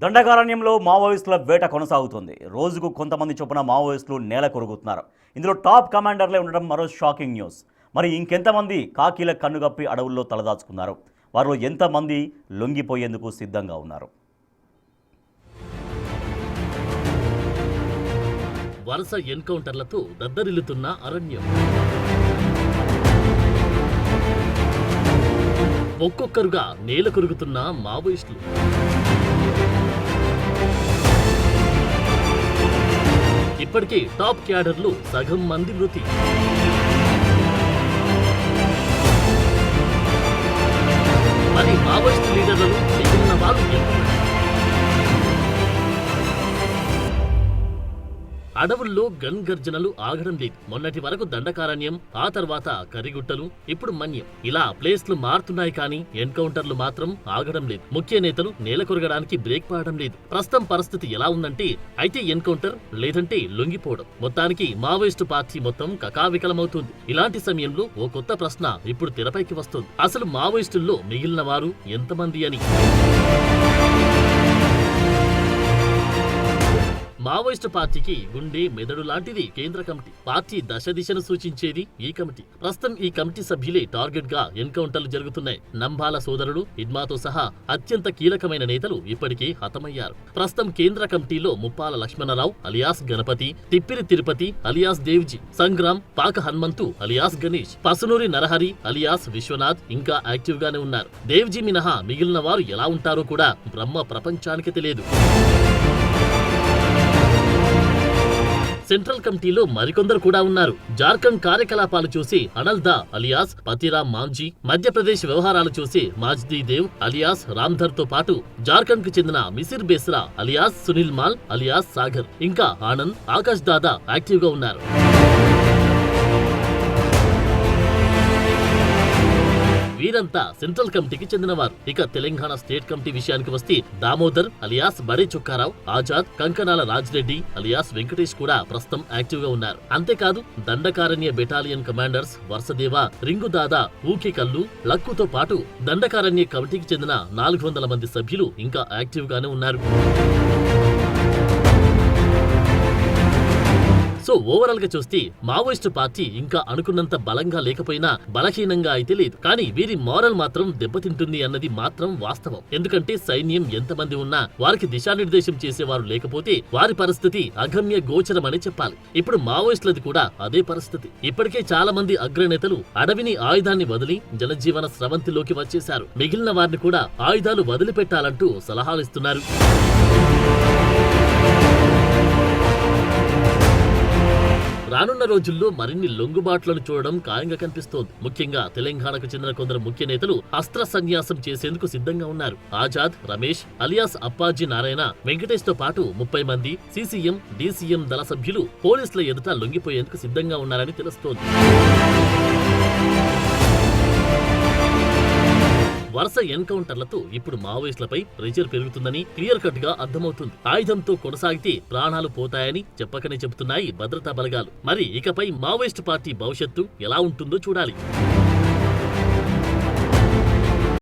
దండకారణ్యంలో మావోయిస్టుల వేట కొనసాగుతుంది. రోజుకు కొంతమంది చొప్పున మావోయిస్టులు నేల కొరుగుతున్నారు. ఇందులో టాప్ కమాండర్లే ఉండడం మరో షాకింగ్ న్యూస్. మరి ఇంకెంతమంది కాకీల కన్నుగప్పి అడవుల్లో తలదాచుకున్నారు? వారిలో ఎంతమంది లొంగిపోయేందుకు సిద్ధంగా ఉన్నారు? వరుస ఎన్కౌంటర్లతో దద్దరిల్లుతున్న అరణ్యం. ఒక్కొక్కరుగా నేల కొరుగుతున్న మావోయిస్టులు. ఇప్పటికే టాప్ క్యాడర్లు సగం మంది మృతి. మరి మావోయిస్టు లీడర్లను మిగిలిన వారు ఎంతమంది? అడవుల్లో గన్ గర్జనలు ఆగడం లేదు. మొన్నటి వరకు దండకారణ్యం, ఆ తర్వాత కరిగుట్టలు, ఇప్పుడు మన్యం. ఇలా ప్లేస్లు మారుతున్నాయి కానీ ఎన్కౌంటర్లు మాత్రం ఆగడం లేదు. ముఖ్య నేతలు నేల కొరగడానికి బ్రేక్ పడడం లేదు. ప్రస్తుతం పరిస్థితి ఎలా ఉందంటే అయితే ఎన్కౌంటర్ లేదంటే లొంగిపోవడం. మొత్తానికి మావోయిస్టు పార్టీ మొత్తం కకావికలమవుతుంది. ఇలాంటి సమయంలో ఓ కొత్త ప్రశ్న ఇప్పుడు తెరపైకి వస్తుంది. అసలు మావోయిస్టుల్లో మిగిలిన వారు ఎంతమంది అని. మావోయిస్టు పార్టీకి గుండె మెదడు లాంటిది కేంద్ర కమిటీ. పార్టీ దశ దిశను సూచించేది ఈ కమిటీ. ప్రస్తుతం ఈ కమిటీ సభ్యులే టార్గెట్ గా ఎన్కౌంటర్లు జరుగుతున్నాయి. నంబాల సోదరుడు ఇడ్మాతో సహా అత్యంత కీలకమైన నేతలు ఇప్పటికే హతమయ్యారు. ప్రస్తుతం కేంద్ర కమిటీలో ముప్పాల లక్ష్మణరావు అలియాస్ గణపతి, తిప్పిరి తిరుపతి అలియాస్ దేవ్జీ, సంగ్రామ్, పాక హనుమంతు అలియాస్ గణేష్, పసునూరి నరహరి అలియాస్ విశ్వనాథ్ ఇంకా యాక్టివ్ గానే ఉన్నారు. దేవ్జీ మినహా మిగిలిన వారు ఎలా ఉంటారో కూడా బ్రహ్మ ప్రపంచానికి తెలియదు. సెంట్రల్ కమిటీలో మరికొందరు కూడా ఉన్నారు. జార్ఖండ్ కార్యకలాపాలు చూసి అనల్దా అలియాస్ పతిరామ్ మాంజీ, మధ్యప్రదేశ్ వ్యవహారాలు చూసి మాజ్దీ దేవ్ అలియాస్ రామ్ధర్ తో పాటు జార్ఖండ్ కు చెందిన మిసిర్ బేస్రా అలియాస్ సునీల్ మాల్ అలియాస్ సాగర్, ఇంకా ఆనంద్, ఆకాష్ దాదా యాక్టివ్ గా ఉన్నారు. వీరంతా సెంట్రల్ కమిటీకి చెందినవారు. ఇక తెలంగాణ స్టేట్ కమిటీ విషయానికి వస్తే దామోదర్ అలియాస్ బడే చుక్కారావు, ఆజాద్, కంకనాల రాజ్రెడ్డి అలియాస్ వెంకటేష్ కూడా ప్రస్తుతం యాక్టివ్ గా ఉన్నారు. అంతేకాదు దండకారణ్య బెటాలియన్ కమాండర్స్ వరుసదేవ, రింగు దాదా, ఊకి కల్లు, లక్కుతో పాటు దండకారణ్య కమిటీకి చెందిన 400 మంది సభ్యులు ఇంకా యాక్టివ్ గానే ఉన్నారు. సో ఓవరాల్ గా చూస్తే మావోయిస్టు పార్టీ ఇంకా అనుకున్నంత బలంగా లేకపోయినా బలహీనంగా అయితే లేదు. కానీ వీరి మోరల్ మాత్రం దెబ్బతింటుంది అన్నది మాత్రం వాస్తవం. ఎందుకంటే సైన్యం ఎంతమంది ఉన్నా వారికి దిశానిర్దేశం చేసేవారు లేకపోతే వారి పరిస్థితి అగమ్య గోచరమని చెప్పాలి. ఇప్పుడు మావోయిస్టులది కూడా అదే పరిస్థితి. ఇప్పటికే చాలా మంది అగ్రనేతలు అడవిని ఆయుధాన్ని వదిలి జనజీవన స్రవంతిలోకి వచ్చేశారు. మిగిలిన వారిని కూడా ఆయుధాలు వదిలిపెట్టాలంటూ సలహాలిస్తున్నారు. రానున్న రోజుల్లో మరిన్ని లొంగుబాట్లను చూడడం ఖాయంగా కనిపిస్తోంది. ముఖ్యంగా తెలంగాణకు చెందిన కొందరు ముఖ్య నేతలు అస్త్ర సన్యాసం చేసేందుకు సిద్ధంగా ఉన్నారు. ఆజాద్, రమేష్ అలియాస్ అప్పాజీ నారాయణ, వెంకటేష్ తో పాటు 30 మంది సీసీఎం, డీసీఎం దళ సభ్యులు పోలీసుల ఎదుట లొంగిపోయేందుకు సిద్ధంగా ఉన్నారని తెలుస్తోంది. వరుస ఎన్కౌంటర్లతో ఇప్పుడు మావోయిస్టులపై ప్రెషర్ పెరుగుతుందని క్లియర్ కట్ గా అర్థమవుతుంది. ఆయుధంతో కొనసాగితే ప్రాణాలు పోతాయని చెప్పకనే చెబుతున్నాయి భద్రతా బలగాలు. మరి ఇకపై మావోయిస్టు పార్టీ భవిష్యత్తు ఎలా ఉంటుందో చూడాలి.